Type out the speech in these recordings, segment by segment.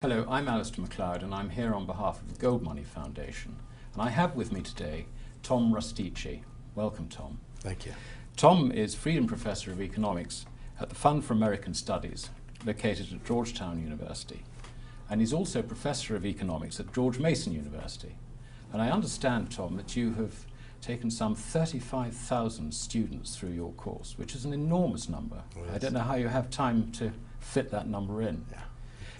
Hello, I'm Alasdair Macleod and I'm here on behalf of the GoldMoney Foundation. And I have with me today Tom Rustici. Welcome, Tom. Thank you. Tom is Freedom Professor of Economics at the Fund for American Studies, located at Georgetown University. And he's also Professor of Economics at George Mason University. And I understand, Tom, that you have taken some 35,000 students through your course, which is an enormous number. Yes. I don't know how you have time to fit that number in. Yeah.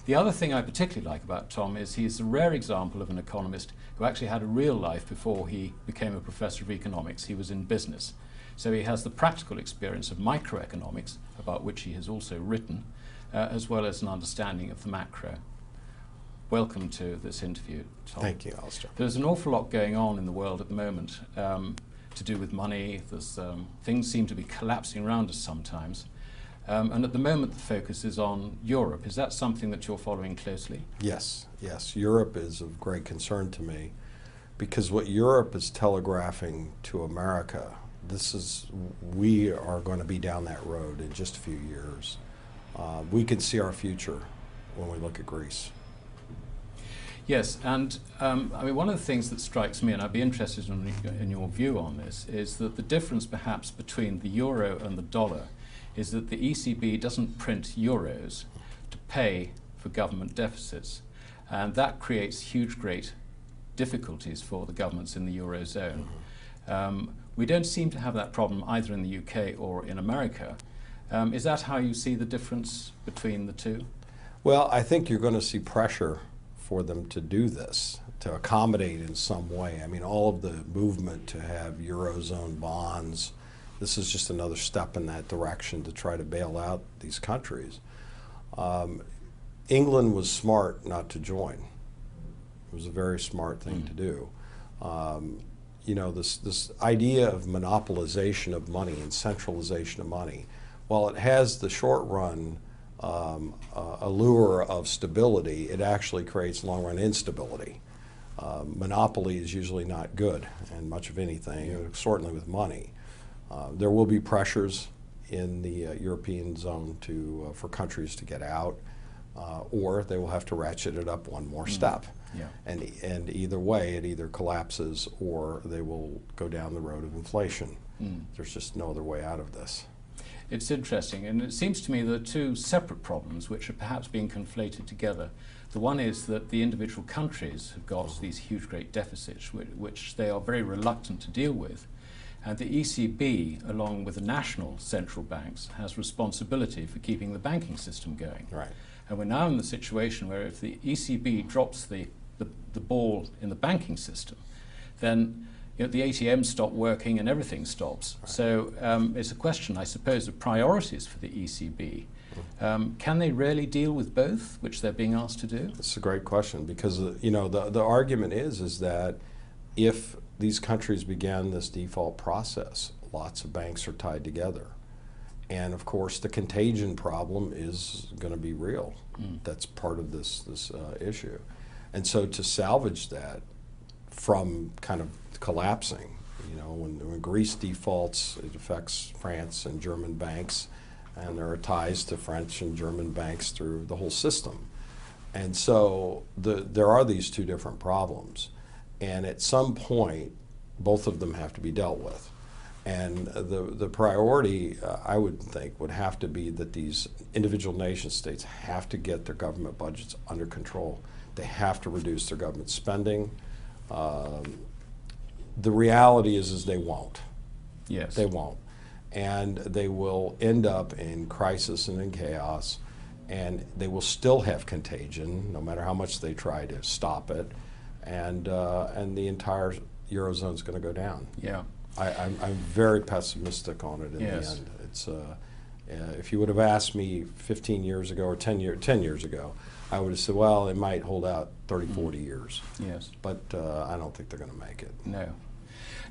The other thing I particularly like about Tom is he's a rare example of an economist who actually had a real life before he became a professor of economics. He was in business. So he has the practical experience of microeconomics, about which he has also written, as well as an understanding of the macro. Welcome to this interview, Tom. Thank you, Alasdair. There's an awful lot going on in the world at the moment to do with money. Things seem to be collapsing around us sometimes. And at the moment the focus is on Europe. Is that something that you're following closely? Yes, yes. Europe is of great concern to me because what Europe is telegraphing to America, we are going to be down that road in just a few years. We can see our future when we look at Greece. Yes, and I mean, one of the things that strikes me, and I'd be interested in your view on this, is that the difference perhaps between the euro and the dollar is that the ECB doesn't print euros to pay for government deficits. And that creates great difficulties for the governments in the Eurozone. We don't seem to have that problem either in the UK or in America. Is that how you see the difference between the two? Well, I think you're going to see pressure for them to do this, to accommodate in some way. I mean, all of the movement to have Eurozone bonds, this is just another step in that direction to try to bail out these countries. England was smart not to join. It was a very smart thing to do. You know, this idea of monopolization of money and centralization of money, while it has the short run allure of stability, it actually creates long run instability. Monopoly is usually not good in much of anything, certainly with money. There will be pressures in the European zone for countries to get out, or they will have to ratchet it up one more step. Yeah. And either way, it either collapses or they will go down the road of inflation. There's just no other way out of this. It's interesting, and it seems to me there are two separate problems which are perhaps being conflated together. The one is that the individual countries have got these great deficits which they are very reluctant to deal with. And the ECB, along with the national central banks, has responsibility for keeping the banking system going. Right. And we're now in the situation where if the ECB drops the ball in the banking system, then the ATMs stop working and everything stops. Right. So it's a question, I suppose, of priorities for the ECB. Can they really deal with both, which they're being asked to do? It's a great question because the argument is that if these countries began this default process, lots of banks are tied together. And of course the contagion problem is going to be real. That's part of this issue. And so to salvage that from kind of collapsing, when Greece defaults, it affects France and German banks, and there are ties to French and German banks through the whole system. And so there are these two different problems. And at some point, both of them have to be dealt with. And the priority, I would think, would have to be that these individual nation states have to get their government budgets under control. They have to reduce their government spending. The reality is they won't. Yes. They won't. And they will end up in crisis and in chaos, and they will still have contagion, no matter how much they try to stop it. And the entire Eurozone is going to go down. Yeah, I'm very pessimistic on it in the end. It's if you would have asked me 15 years ago or 10 years ago, I would have said, well, it might hold out 30, 40 years. Yes. But I don't think they're going to make it. No.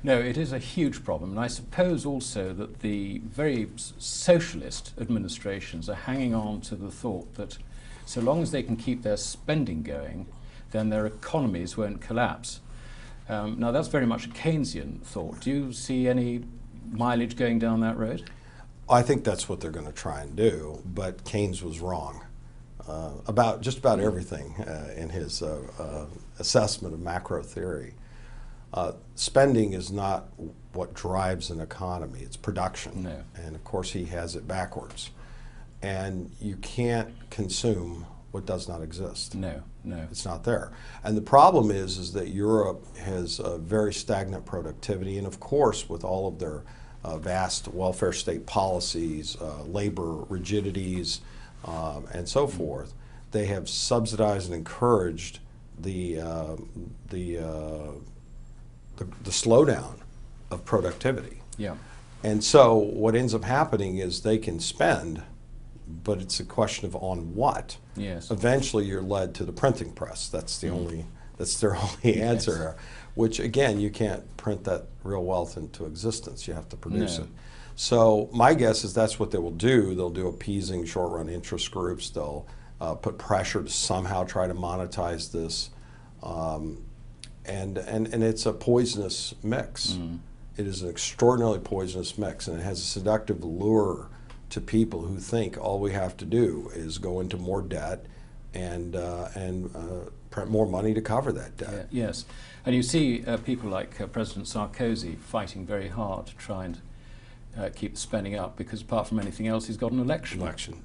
No, it is a huge problem, and I suppose also that the very socialist administrations are hanging on to the thought that so long as they can keep their spending going, then their economies won't collapse. Now that's very much a Keynesian thought. Do you see any mileage going down that road? I think that's what they're going to try and do, but Keynes was wrong. about just about everything in his assessment of macro theory. Spending is not what drives an economy, it's production. No. And of course he has it backwards. And you can't consume what does not exist. No, no. It's not there. And the problem is that Europe has a very stagnant productivity, and of course with all of their vast welfare state policies, labor rigidities, and so forth, they have subsidized and encouraged the slowdown of productivity. Yeah. And so what ends up happening is they can spend, but it's a question of on what. Yes. Eventually you're led to the printing press. That's the that's their only answer, which again, you can't print that real wealth into existence. You have to produce it. So my guess is that's what they will do. They'll do appeasing short-run interest groups. They'll put pressure to somehow try to monetize this. And it's a poisonous mix. It is an extraordinarily poisonous mix, and it has a seductive lure to people who think all we have to do is go into more debt and print more money to cover that debt. Yeah, yes, and you see people like President Sarkozy fighting very hard to try and keep the spending up, because apart from anything else, he's got an election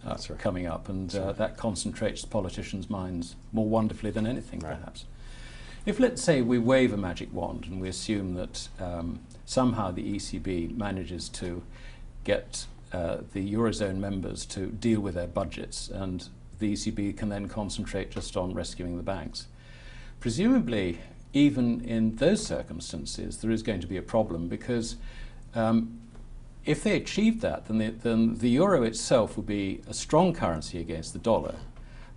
That's right. coming up, and that concentrates politicians' minds more wonderfully than anything, perhaps. If, let's say, we wave a magic wand and we assume that somehow the ECB manages to get the Eurozone members to deal with their budgets, and the ECB can then concentrate just on rescuing the banks, presumably, even in those circumstances, there is going to be a problem, because if they achieve that, then the euro itself will be a strong currency against the dollar.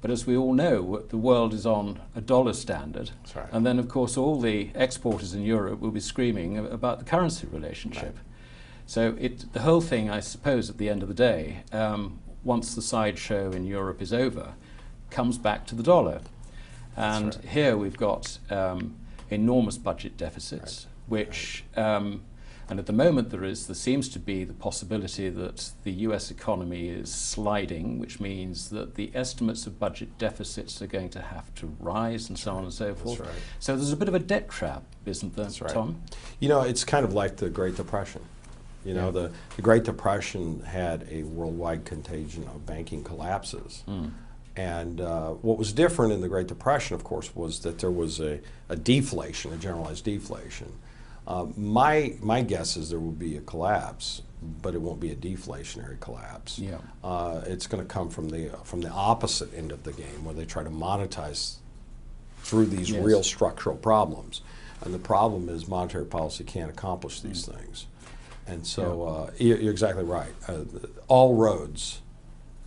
But as we all know, the world is on a dollar standard. That's right. And then, of course, all the exporters in Europe will be screaming about the currency relationship. Right. So the whole thing, I suppose, at the end of the day, once the sideshow in Europe is over, comes back to the dollar. And here we've got enormous budget deficits, which, and at the moment there seems to be the possibility that the US economy is sliding, which means that the estimates of budget deficits are going to have to rise, and so on and so forth. That's right. So there's a bit of a debt trap, isn't there, Tom? You know, it's kind of like the Great Depression. You know, the Great Depression had a worldwide contagion of banking collapses. And what was different in the Great Depression, of course, was that there was a deflation, a generalized deflation. My guess is there will be a collapse, but it won't be a deflationary collapse. Yeah. It's going to come from the opposite end of the game, where they try to monetize through these real structural problems. And the problem is monetary policy can't accomplish these things. And so you're exactly right. All roads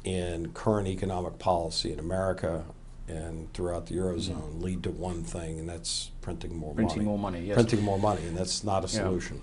in current economic policy in America and throughout the Eurozone lead to one thing, and that's printing more money. Printing more money, yes. Printing more money, and that's not a solution.